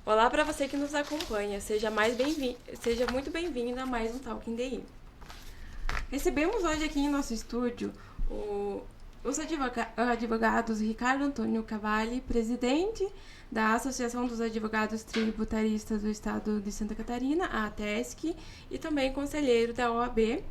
Olá para você que nos acompanha, seja muito bem-vindo a mais um Talking DI. Recebemos hoje aqui em nosso estúdio os advogados Ricardo Antônio Cavalli, presidente da Associação dos Advogados Tributaristas do Estado de Santa Catarina, a ATESC, e também conselheiro da OAB,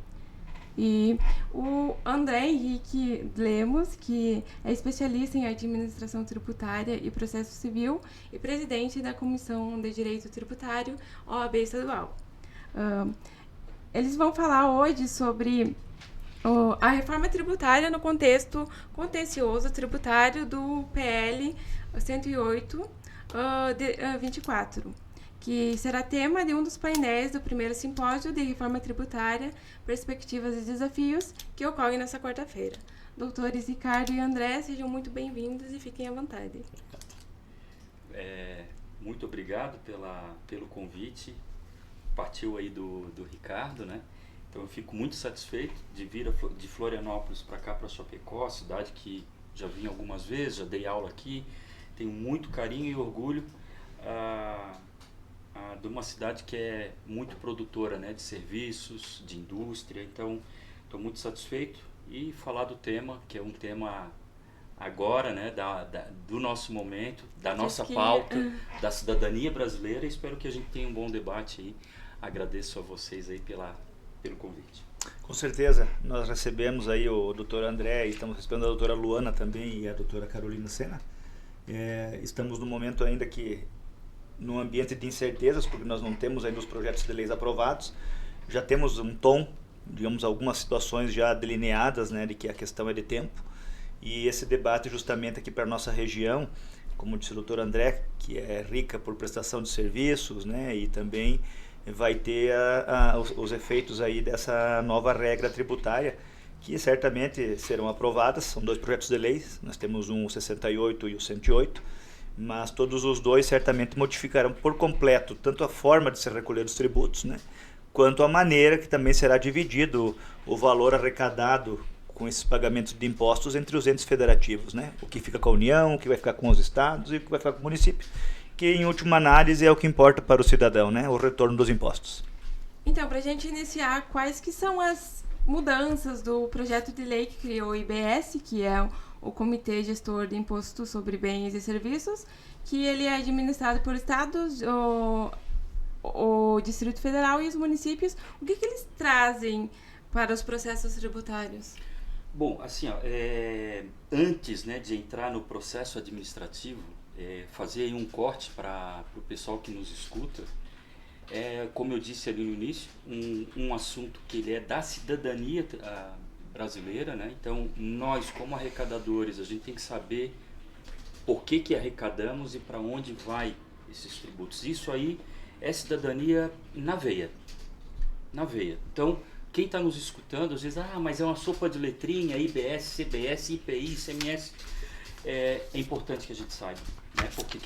e o André Henrique Lemos, que é especialista em administração tributária e processo civil e presidente da Comissão de Direito Tributário, OAB Estadual. Eles vão falar hoje sobre a reforma tributária no contexto contencioso tributário do PL 108 24, que será tema de um dos painéis do primeiro simpósio de reforma tributária, perspectivas e desafios, que ocorre nesta quarta-feira. Doutores Ricardo e André, sejam muito bem-vindos e fiquem à vontade. Muito obrigado pelo convite. Partiu aí do Ricardo, né? Então eu fico muito satisfeito de vir de Florianópolis para cá, para Chapecó, cidade que já vim algumas vezes, já dei aula aqui. Tenho muito carinho e orgulho de uma cidade que é muito produtora, né, de serviços, de indústria. Então estou muito satisfeito e falar do tema, que é um tema agora, né, do nosso momento, da nossa pauta, da cidadania brasileira. Espero que a gente tenha um bom debate aí. Agradeço a vocês aí pelo convite. Com certeza, nós recebemos aí o Dr. André e estamos recebendo a doutora Luana também e a doutora Carolina Sena. Estamos no momento ainda que num ambiente de incertezas, porque nós não temos ainda os projetos de leis aprovados. Já temos um tom, digamos, algumas situações já delineadas, né, de que a questão é de tempo. E esse debate justamente aqui para a nossa região, como disse o doutor André, que é rica por prestação de serviços, né, e também vai ter os efeitos aí dessa nova regra tributária, que certamente serão aprovadas. São dois projetos de lei, nós temos o 68 e o 108, mas todos os dois certamente modificarão por completo tanto a forma de se recolher os tributos, né, quanto a maneira que também será dividido o valor arrecadado com esses pagamentos de impostos entre os entes federativos, né? O que fica com a União, o que vai ficar com os estados e o que vai ficar com o município, que em última análise é o que importa para o cidadão, né? O retorno dos impostos. Então, para a gente iniciar, quais que são as mudanças do projeto de lei que criou o IBS, que é o Comitê Gestor de Imposto sobre Bens e Serviços, que ele é administrado por estados, o Distrito Federal e os municípios. O que eles trazem para os processos tributários? Bom, assim, antes, né, de entrar no processo administrativo, fazer aí um corte para o pessoal que nos escuta. Como eu disse ali no início, um assunto que ele é da cidadania brasileira, né? Então nós, como arrecadadores, a gente tem que saber por que arrecadamos e para onde vai esses tributos. Isso aí é cidadania na veia. Então, quem está nos escutando, às vezes, mas é uma sopa de letrinha, IBS, CBS, IPI, ICMS. É importante que a gente saiba, né? Porque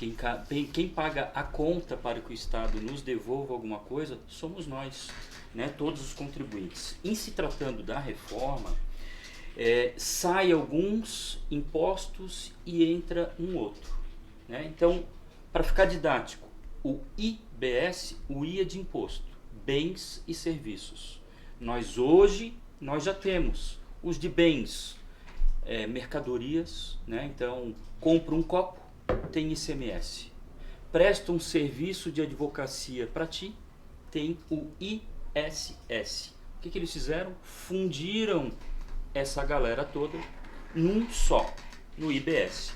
quem paga a conta para que o Estado nos devolva alguma coisa somos nós, né? Todos os contribuintes. Em se tratando da reforma, sai alguns impostos e entra um outro, né? Então, para ficar didático, o IBS, o I é de imposto, bens e serviços. Nós já temos os de bens, mercadorias, né? Então, compra um copo, tem ICMS. Presta um serviço de advocacia para ti, tem o ISS. O que eles fizeram? Fundiram essa galera toda num só, no IBS.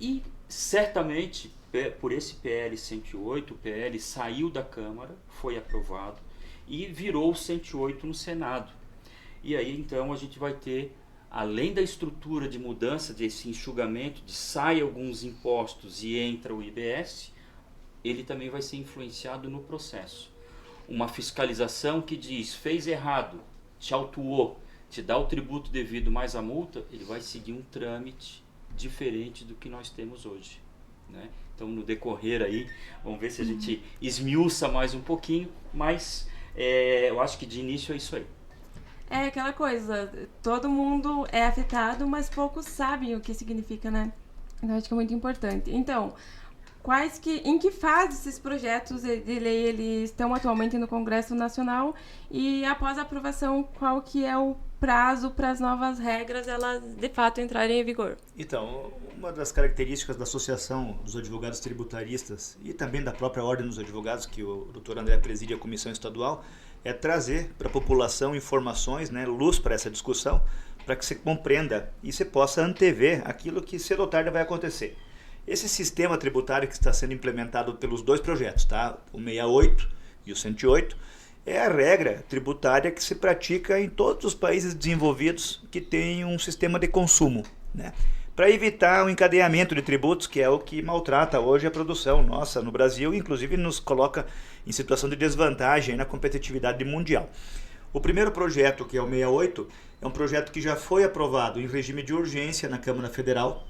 E certamente, por esse PL 108, o PL saiu da Câmara, foi aprovado, e virou o 108 no Senado. E aí então a gente vai ter, além da estrutura de mudança desse enxugamento, de sai alguns impostos e entra o IBS, ele também vai ser influenciado no processo. Uma fiscalização que diz, fez errado, te autuou, te dá o tributo devido mais a multa, ele vai seguir um trâmite diferente do que nós temos hoje, né? Então no decorrer aí, vamos ver se a gente esmiuça mais um pouquinho, mas eu acho que de início é isso aí. É aquela coisa, todo mundo é afetado, mas poucos sabem o que significa, né? Então acho que é muito importante. Então, em que fase esses projetos de lei eles estão atualmente no Congresso Nacional e após a aprovação, qual que é o prazo para as novas regras elas de fato entrarem em vigor? Então, uma das características da Associação dos Advogados Tributaristas e também da própria Ordem dos Advogados, que o Dr. André preside a Comissão Estadual, é trazer para a população informações, né, luz para essa discussão, para que você compreenda e você possa antever aquilo que cedo ou tarde vai acontecer. Esse sistema tributário que está sendo implementado pelos dois projetos, tá? O 68 e o 108, é a regra tributária que se pratica em todos os países desenvolvidos que têm um sistema de consumo, né? Para evitar o encadeamento de tributos, que é o que maltrata hoje a produção nossa no Brasil, inclusive nos coloca em situação de desvantagem na competitividade mundial. O primeiro projeto, que é o 68, é um projeto que já foi aprovado em regime de urgência na Câmara Federal,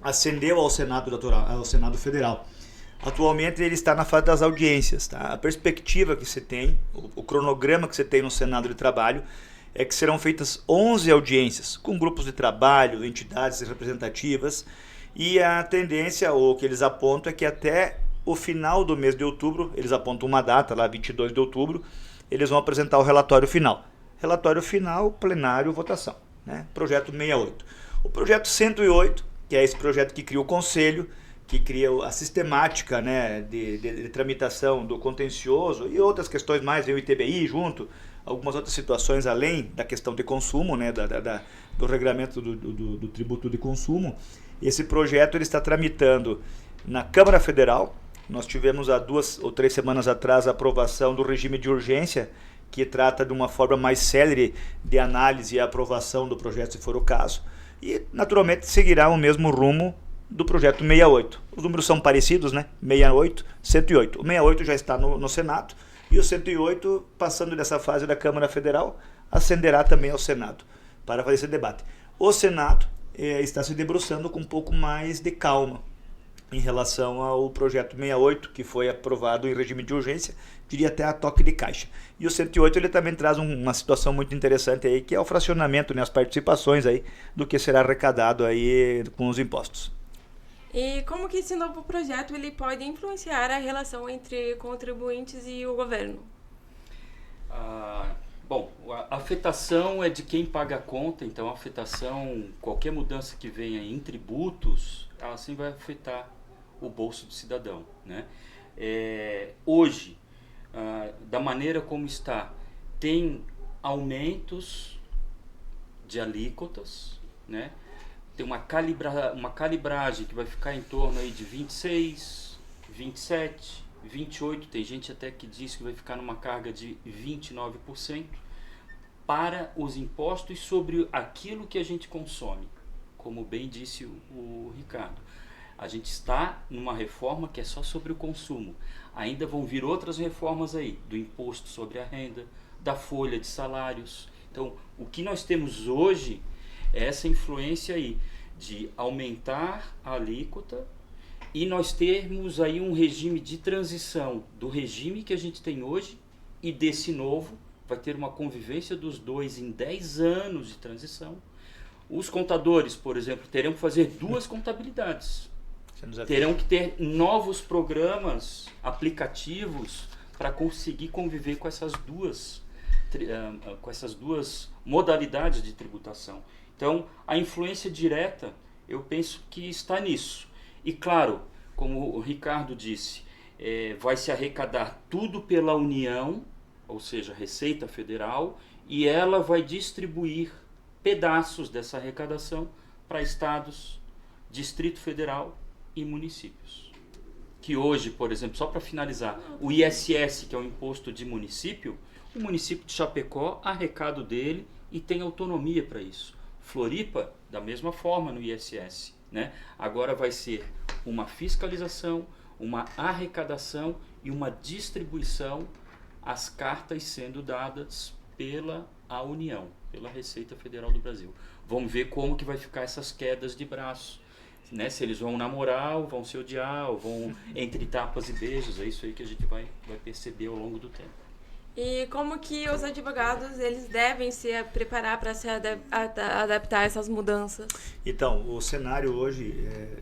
ascendeu ao Senado Federal. Atualmente ele está na fase das audiências. Tá? A perspectiva que você tem, o cronograma que você tem no Senado de Trabalho, é que serão feitas 11 audiências, com grupos de trabalho, entidades representativas, e a tendência, ou que eles apontam, é que até o final do mês de outubro, eles apontam uma data, lá 22 de outubro, eles vão apresentar o relatório final. Relatório final, plenário, votação. Né? Projeto 68. O projeto 108, que é esse projeto que cria o conselho, que cria a sistemática, né, de tramitação do contencioso e outras questões mais, vem o ITBI junto, algumas outras situações além da questão de consumo, né, do regulamento do tributo de consumo. Esse projeto ele está tramitando na Câmara Federal. Nós tivemos há 2 ou 3 semanas atrás a aprovação do regime de urgência, que trata de uma forma mais célere de análise e aprovação do projeto, se for o caso. E, naturalmente, seguirá o mesmo rumo do projeto 68. Os números são parecidos, né? 68, 108. O 68 já está no Senado e o 108, passando dessa fase da Câmara Federal, ascenderá também ao Senado para fazer esse debate. O Senado está se debruçando com um pouco mais de calma em relação ao projeto 68, que foi aprovado em regime de urgência, diria até a toque de caixa. E o 108 ele também traz uma situação muito interessante aí, que é o fracionamento, né, as participações aí do que será arrecadado aí com os impostos. E como que esse novo projeto ele pode influenciar a relação entre contribuintes e o governo? Bom, a afetação é de quem paga a conta, então a afetação, qualquer mudança que venha em tributos, ela sim vai afetar o bolso do cidadão, né? Hoje, da maneira como está, tem aumentos de alíquotas, né? Tem uma calibragem que vai ficar em torno aí de 26, 27, 28, tem gente até que diz que vai ficar numa carga de 29% para os impostos sobre aquilo que a gente consome, como bem disse o Ricardo. A gente está numa reforma que é só sobre o consumo. Ainda vão vir outras reformas aí, do imposto sobre a renda, da folha de salários. Então, o que nós temos hoje é essa influência aí de aumentar a alíquota e nós termos aí um regime de transição do regime que a gente tem hoje e desse novo. Vai ter uma convivência dos dois em 10 anos de transição. Os contadores, por exemplo, terão que fazer 2 contabilidades. Terão que ter novos programas, aplicativos, para conseguir conviver com essas duas modalidades de tributação. Então, a influência direta, eu penso que está nisso. E claro, como o Ricardo disse, vai se arrecadar tudo pela União, ou seja, Receita Federal, e ela vai distribuir pedaços dessa arrecadação para estados, Distrito Federal e municípios. Que hoje, por exemplo, só para finalizar, o ISS, que é o imposto de município, o município de Chapecó arrecada dele e tem autonomia para isso. Floripa, da mesma forma no ISS, né? Agora vai ser uma fiscalização, uma arrecadação e uma distribuição, as cartas sendo dadas pela União, pela Receita Federal do Brasil. Vamos ver como que vai ficar essas quedas de braço, né? Se eles vão namorar, ou vão se odiar, ou vão entre tapas e beijos. É isso aí que a gente vai perceber ao longo do tempo. E como que os advogados eles devem se preparar para se adaptar a essas mudanças? Então, o cenário hoje,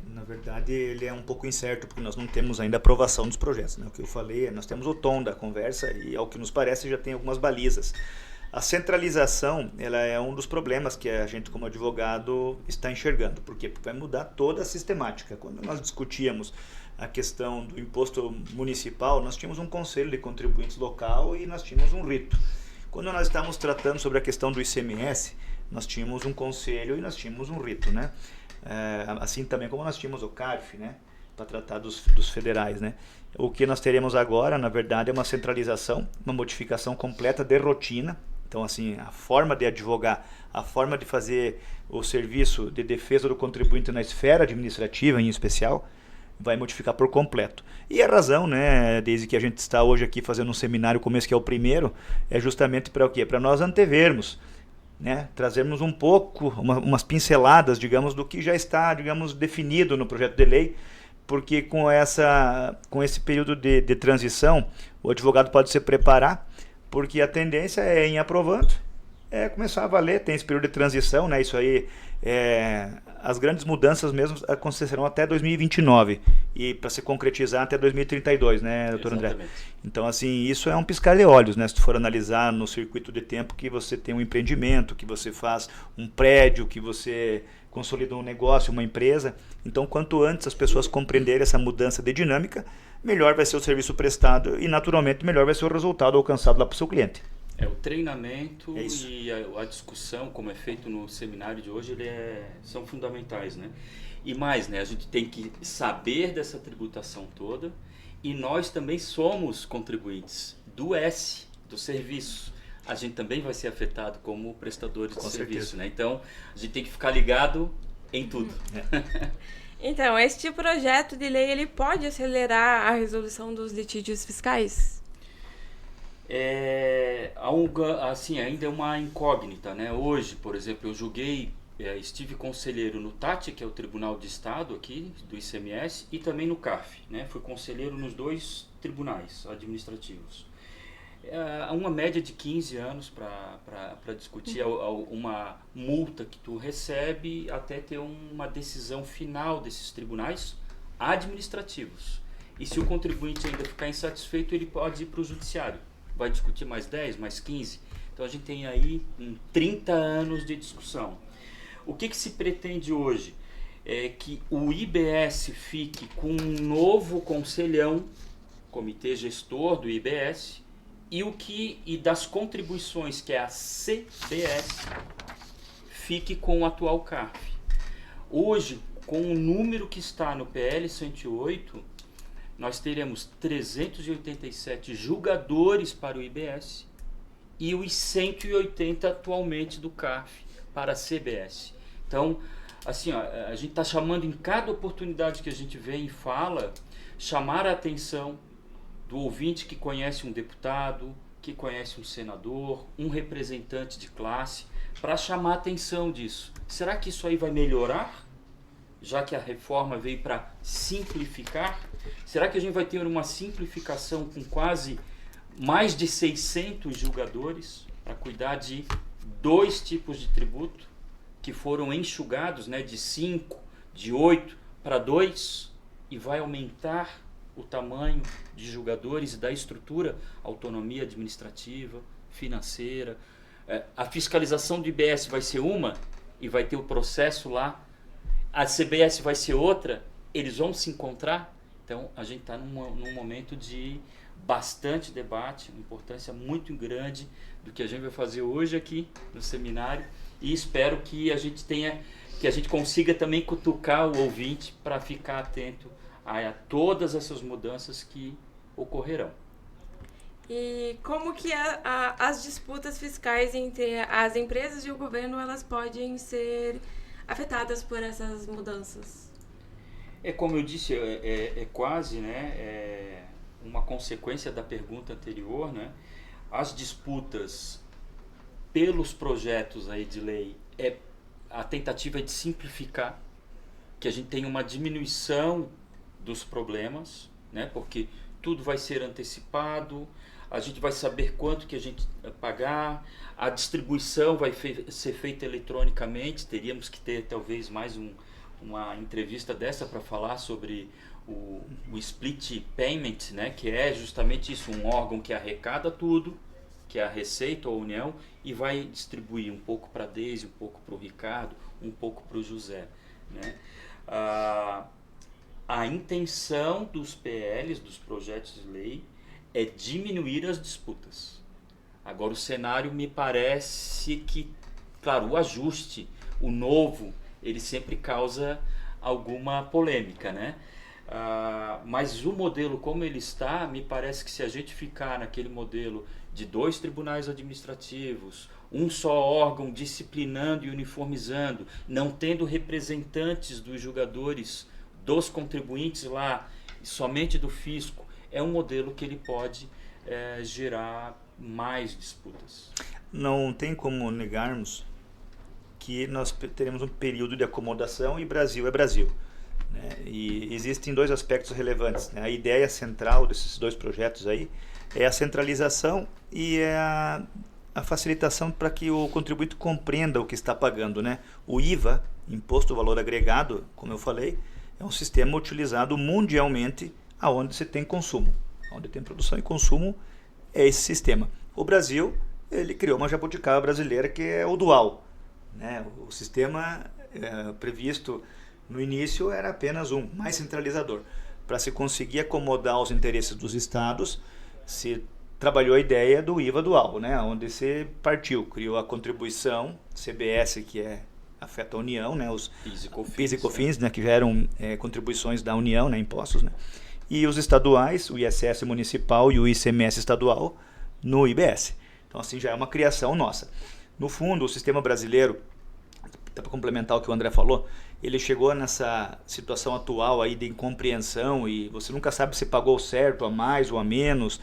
na verdade, ele é um pouco incerto, porque nós não temos ainda aprovação dos projetos, né? O que eu falei, nós temos o tom da conversa e, ao que nos parece, já tem algumas balizas. A centralização, ela é um dos problemas que a gente, como advogado, está enxergando. Por quê? Porque vai mudar toda a sistemática. Quando nós discutíamos a questão do imposto municipal, nós tínhamos um conselho de contribuintes local e nós tínhamos um rito. Quando nós estávamos tratando sobre a questão do ICMS, nós tínhamos um conselho e nós tínhamos um rito, né? Assim também como nós tínhamos o CARF, né? Para tratar dos federais, né? O que nós teremos agora, na verdade, é uma centralização, uma modificação completa de rotina. Então, assim, a forma de advogar, a forma de fazer o serviço de defesa do contribuinte na esfera administrativa, em especial, vai modificar por completo. E a razão, né, desde que a gente está hoje aqui fazendo um seminário, como esse que é o primeiro, é justamente para o quê? Para nós antevermos, né, trazermos um pouco, umas pinceladas, digamos, do que já está, digamos, definido no projeto de lei, porque com esse período de transição, o advogado pode se preparar, porque a tendência é, em aprovando, começar a valer, tem esse período de transição, né, isso aí, as grandes mudanças mesmo acontecerão até 2029 e para se concretizar até 2032, né, doutor André? Então, assim, isso é um piscar de olhos, né, se tu for analisar no circuito de tempo que você tem um empreendimento, que você faz um prédio, que você consolida um negócio, uma empresa. Então, quanto antes as pessoas compreenderem essa mudança de dinâmica, melhor vai ser o serviço prestado e, naturalmente, melhor vai ser o resultado alcançado lá para o seu cliente. O treinamento e a discussão, como é feito no seminário de hoje, são fundamentais, né? E mais, né? A gente tem que saber dessa tributação toda e nós também somos contribuintes do serviço. A gente também vai ser afetado como prestadores de serviço, né? Então, a gente tem que ficar ligado em tudo. Então, este projeto de lei, ele pode acelerar a resolução dos litígios fiscais? Assim, ainda é uma incógnita, né? Hoje, por exemplo, eu estive conselheiro no TAT, que é o Tribunal de Estado aqui, do ICMS, e também no CARF, né? Fui conselheiro nos 2 tribunais administrativos. Há uma média de 15 anos para discutir uma multa que tu recebe até ter uma decisão final desses tribunais administrativos. E se o contribuinte ainda ficar insatisfeito, ele pode ir para o judiciário. Vai discutir mais 10, mais 15. Então a gente tem aí 30 anos de discussão. O que se pretende hoje? É que o IBS fique com um novo conselhão, comitê gestor do IBS, e das contribuições, que é a CBS, fique com o atual CARF. Hoje, com o número que está no PL 108, nós teremos 387 julgadores para o IBS e os 180 atualmente do CARF para a CBS. Então, assim, a gente está chamando em cada oportunidade que a gente vem e fala, chamar a atenção do ouvinte que conhece um deputado, que conhece um senador, um representante de classe, para chamar a atenção disso. Será que isso aí vai melhorar? Já que a reforma veio para simplificar, será que a gente vai ter uma simplificação com quase mais de 600 julgadores para cuidar de 2 tipos de tributo que foram enxugados, né, de 5, de 8 para 2, e vai aumentar o tamanho de julgadores e da estrutura, autonomia administrativa, financeira. A fiscalização do IBS vai ser uma e vai ter o processo lá. A CBS vai ser outra, eles vão se encontrar. Então, a gente está num momento de bastante debate, uma importância muito grande do que a gente vai fazer hoje aqui no seminário, e espero que a gente consiga também cutucar o ouvinte para ficar atento a todas essas mudanças que ocorrerão. E como que as disputas fiscais entre as empresas e o governo, elas podem ser afetadas por essas mudanças? Como eu disse, quase, né, uma consequência da pergunta anterior, né? As disputas pelos projetos aí de lei, a tentativa é de simplificar, que a gente tenha uma diminuição dos problemas, né? Porque tudo vai ser antecipado, a gente vai saber quanto que a gente vai pagar, a distribuição vai ser feita eletronicamente, teríamos que ter talvez mais uma entrevista dessa para falar sobre o split payment, né, que é justamente isso, um órgão que arrecada tudo, que é a Receita ou a União, e vai distribuir um pouco para a Deise, um pouco para o Ricardo, um pouco para o José, né? A intenção dos PLs, dos projetos de lei, é diminuir as disputas. Agora, o cenário me parece que, claro, o ajuste, o novo, ele sempre causa alguma polêmica, né? Mas o modelo como ele está, me parece que se a gente ficar naquele modelo de 2 tribunais administrativos, um só órgão disciplinando e uniformizando, não tendo representantes dos julgadores, dos contribuintes lá, somente do fisco, é um modelo que ele pode gerar mais disputas. Não tem como negarmos que nós teremos um período de acomodação e Brasil é Brasil, né? E existem 2 aspectos relevantes, né? A ideia central desses 2 projetos aí é a centralização e a facilitação para que o contribuinte compreenda o que está pagando, né? O IVA, Imposto ao Valor Agregado, como eu falei, é um sistema utilizado mundialmente aonde se tem consumo. Onde tem produção e consumo é esse sistema. O Brasil, ele criou uma jabuticaba brasileira que é o dual, né? O sistema previsto no início era apenas mais centralizador. Para se conseguir acomodar os interesses dos estados, se trabalhou a ideia do IVA dual, né? Onde se criou a contribuição, CBS, que afeta a União, né? Os PIS e COFINS, né? Que geram contribuições da União, né? Impostos, né? E os estaduais, o ISS municipal e o ICMS estadual no IBS. Então, assim, já é uma criação nossa. No fundo, o sistema brasileiro, para complementar o que o André falou, ele chegou nessa situação atual aí de incompreensão e você nunca sabe se pagou certo, a mais ou a menos,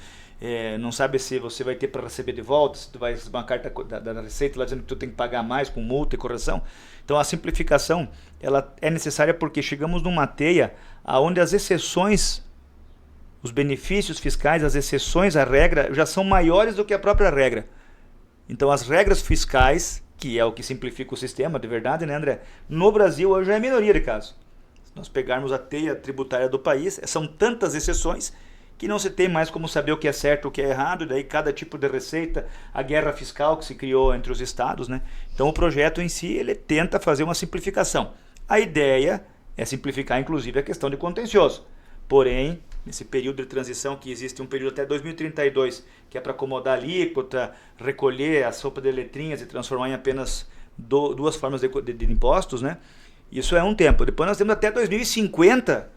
não sabe se você vai ter para receber de volta, se tu vai receber uma carta da Receita lá dizendo que tu tem que pagar mais com multa e correção. Então a simplificação ela é necessária porque chegamos numa teia onde as exceções, os benefícios fiscais, as exceções à regra já são maiores do que a própria regra. Então as regras fiscais, que é o que simplifica o sistema, de verdade, né, André? No Brasil hoje já é minoria de casos. Se nós pegarmos a teia tributária do país, são tantas exceções que não se tem mais como saber o que é certo e o que é errado, e daí cada tipo de receita, a guerra fiscal que se criou entre os estados, né? Então o projeto em si, ele tenta fazer uma simplificação. A ideia é simplificar inclusive a questão de contencioso. Porém, nesse período de transição que existe um período até 2032, que é para acomodar a alíquota, recolher a sopa de letrinhas e transformar em apenas 2 formas de impostos, né? Isso é um tempo. Depois nós temos até 2050,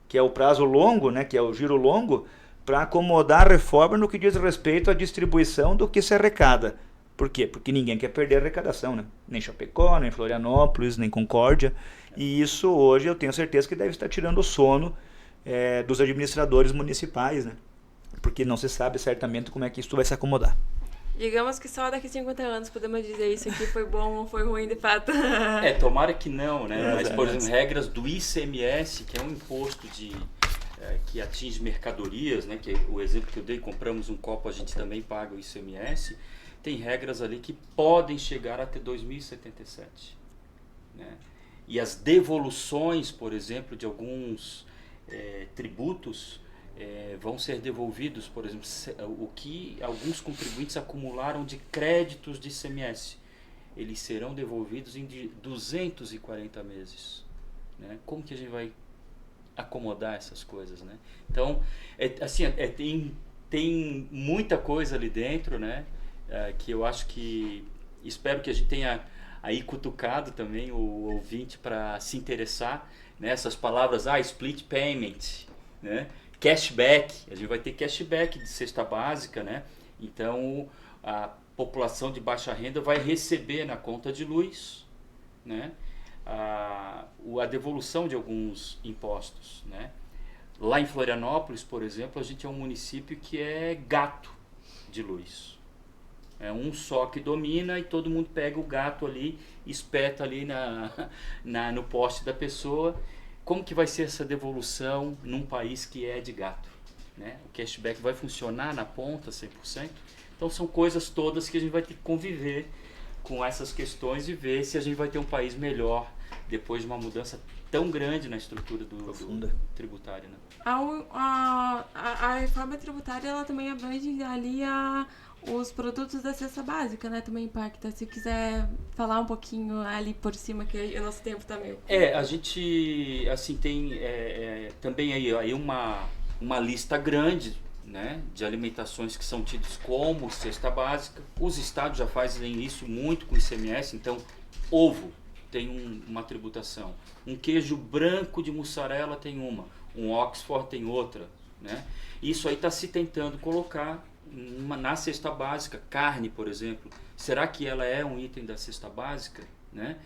que é o prazo longo, né? Que é o giro longo, para acomodar a reforma no que diz respeito à distribuição do que se arrecada. Por quê? Porque ninguém quer perder a arrecadação, né? Nem Chapecó, nem Florianópolis, nem Concórdia. E isso hoje eu tenho certeza que deve estar tirando o sono dos administradores municipais, né? Porque não se sabe certamente como é que isso vai se acomodar. Digamos que só daqui a 50 anos podemos dizer isso aqui foi bom ou foi ruim de fato. Tomara que não, né? Mas, por exemplo, regras do ICMS, que é um imposto que atinge mercadorias, né? Que é o exemplo que eu dei, compramos um copo, a gente também paga o ICMS, tem regras ali que podem chegar até 2077, né? E as devoluções, por exemplo, de alguns tributos vão ser devolvidos, por exemplo, o que alguns contribuintes acumularam de créditos de ICMS, eles serão devolvidos em 240 meses, né? Como que a gente vai acomodar essas coisas, né? Então, tem muita coisa ali dentro, né? Que eu acho que, espero que a gente tenha aí cutucado também o ouvinte para se interessar nessas palavras, split payment, né? Cashback, a gente vai ter cashback de cesta básica, né? Então a população de baixa renda vai receber na conta de luz, né? A devolução de alguns impostos, né? Lá em Florianópolis, por exemplo, a gente é um município que é gato de luz. É um só que domina e todo mundo pega o gato ali, espeta ali no poste da pessoa. Como que vai ser essa devolução num país que é de gato, né? O cashback vai funcionar na ponta 100%. Então são coisas todas que a gente vai ter que conviver com essas questões e ver se a gente vai ter um país melhor depois de uma mudança tão grande na estrutura do tributária, né? A reforma tributária, ela também abrange ali os produtos da cesta básica, né? Também impacta. Se quiser falar um pouquinho ali por cima, que o nosso tempo tá meio... A gente, assim, tem também aí uma lista grande, né, de alimentações que são tidas como cesta básica. Os estados já fazem isso muito com o ICMS, então ovo tem uma tributação, um queijo branco de mussarela tem um Oxford tem outra, né? Isso aí está se tentando colocar na cesta básica. Carne, por exemplo, será que ela é um item da cesta básica, né?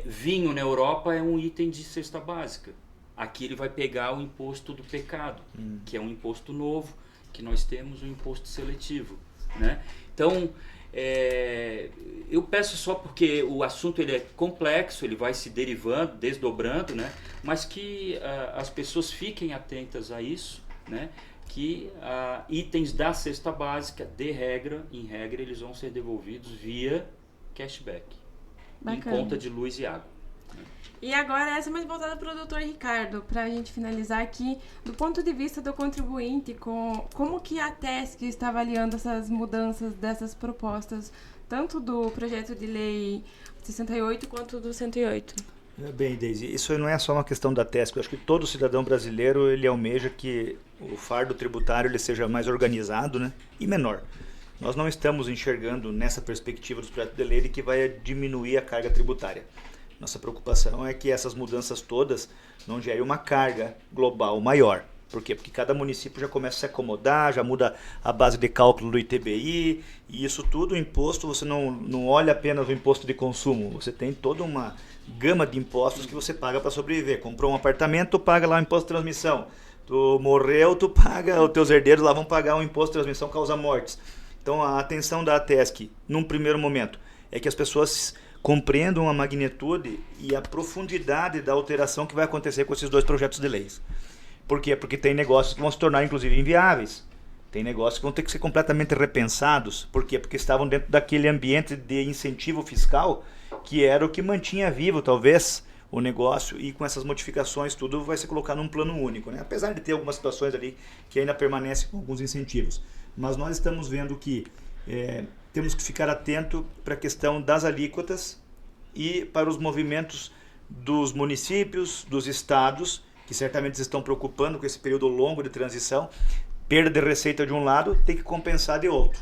Vinho na Europa é um item de cesta básica. Aqui ele vai pegar o imposto do pecado, que é um imposto novo, que nós temos um imposto seletivo, né? Então, eu peço só porque o assunto ele é complexo, ele vai se derivando, desdobrando, né? Mas que as pessoas fiquem atentas a isso, né? Que itens da cesta básica, em regra, eles vão ser devolvidos via cashback, Bacana. em conta de luz e água. E agora essa é mais voltada para o doutor Ricardo, para a gente finalizar aqui, do ponto de vista do contribuinte, como que a TESC está avaliando essas mudanças dessas propostas, tanto do projeto de lei 68 quanto do 108? Bem, Deise, isso não é só uma questão da TESC. Eu acho que todo cidadão brasileiro ele almeja que o fardo tributário ele seja mais organizado, né, e menor. Nós não estamos enxergando nessa perspectiva dos projetos de lei de que vai diminuir a carga tributária. Nossa preocupação é que essas mudanças todas não gerem uma carga global maior. Por quê? Porque cada município já começa a se acomodar, já muda a base de cálculo do ITBI, e isso tudo, o imposto, você não olha apenas o imposto de consumo, você tem toda uma gama de impostos que você paga para sobreviver. Comprou um apartamento, tu paga lá o imposto de transmissão. Tu morreu, tu paga, os teus herdeiros lá vão pagar um imposto de transmissão causa mortes. Então a atenção da ATESC, num primeiro momento, é que as pessoas compreendam a magnitude e a profundidade da alteração que vai acontecer com esses dois projetos de leis. Por quê? Porque tem negócios que vão se tornar, inclusive, inviáveis. Tem negócios que vão ter que ser completamente repensados. Por quê? Porque estavam dentro daquele ambiente de incentivo fiscal que era o que mantinha vivo, talvez, o negócio, e com essas modificações tudo vai se colocar num plano único, né? Apesar de ter algumas situações ali que ainda permanecem com alguns incentivos. Mas nós estamos vendo que temos que ficar atento para a questão das alíquotas e para os movimentos dos municípios, dos estados, que certamente se estão preocupando com esse período longo de transição. Perda de receita de um lado tem que compensar de outro.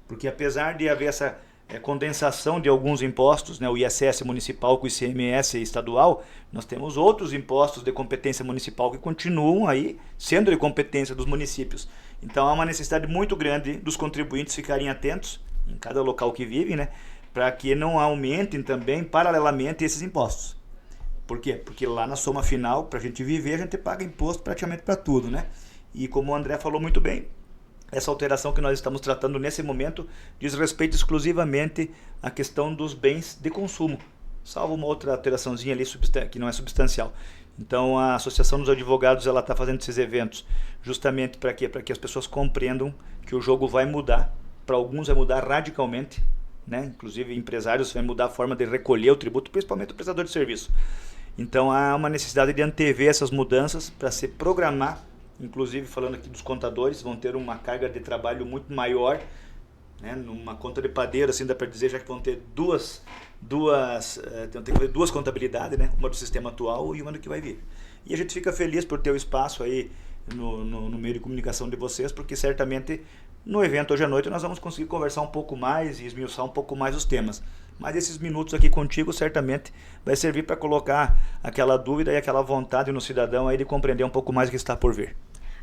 Porque apesar de haver essa condensação de alguns impostos, né, o ISS municipal com o ICMS estadual, nós temos outros impostos de competência municipal que continuam aí sendo de competência dos municípios. Então há uma necessidade muito grande dos contribuintes ficarem atentos em cada local que vivem, né, para que não aumentem também paralelamente esses impostos. Por quê? Porque lá na soma final, para a gente viver, a gente paga imposto praticamente para tudo, né? E como o André falou muito bem, essa alteração que nós estamos tratando nesse momento diz respeito exclusivamente à questão dos bens de consumo, salvo uma outra alteraçãozinha ali que não é substancial. Então a Associação dos Advogados ela está fazendo esses eventos justamente para quê? Para que as pessoas compreendam que o jogo vai mudar. Para alguns vai mudar radicalmente, né? Inclusive empresários vai mudar a forma de recolher o tributo, principalmente o prestador de serviço. Então há uma necessidade de antever essas mudanças para se programar. Inclusive, falando aqui dos contadores, vão ter uma carga de trabalho muito maior, né? Numa conta de padeiro, assim dá para dizer, já que vão ter duas contabilidades, né? Uma do sistema atual e uma do que vai vir. E a gente fica feliz por ter o espaço aí no meio de comunicação de vocês, porque certamente no evento hoje à noite nós vamos conseguir conversar um pouco mais e esmiuçar um pouco mais os temas. Mas esses minutos aqui contigo certamente vai servir para colocar aquela dúvida e aquela vontade no cidadão aí de compreender um pouco mais o que está por vir.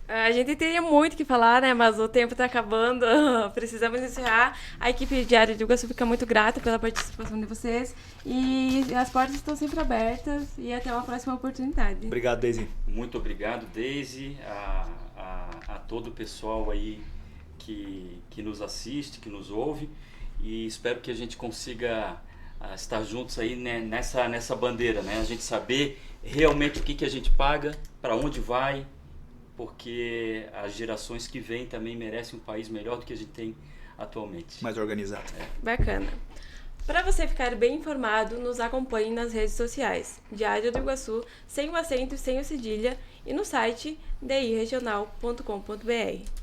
A gente teria muito que falar, né? Mas o tempo está acabando, precisamos encerrar. A equipe de Diário de Iguaçu fica muito grata pela participação de vocês e as portas estão sempre abertas e até uma próxima oportunidade. Obrigado, Deise. Muito obrigado, Deise, a todo o pessoal aí que nos assiste, que nos ouve, e espero que a gente consiga estar juntos aí, né, nessa bandeira, né? A gente saber realmente o que a gente paga, para onde vai, porque as gerações que vêm também merecem um país melhor do que a gente tem atualmente. Mais organizado. Bacana. Para você ficar bem informado, nos acompanhe nas redes sociais, Diário do Iguaçu, sem o acento e sem o cedilha, e no site diregional.com.br.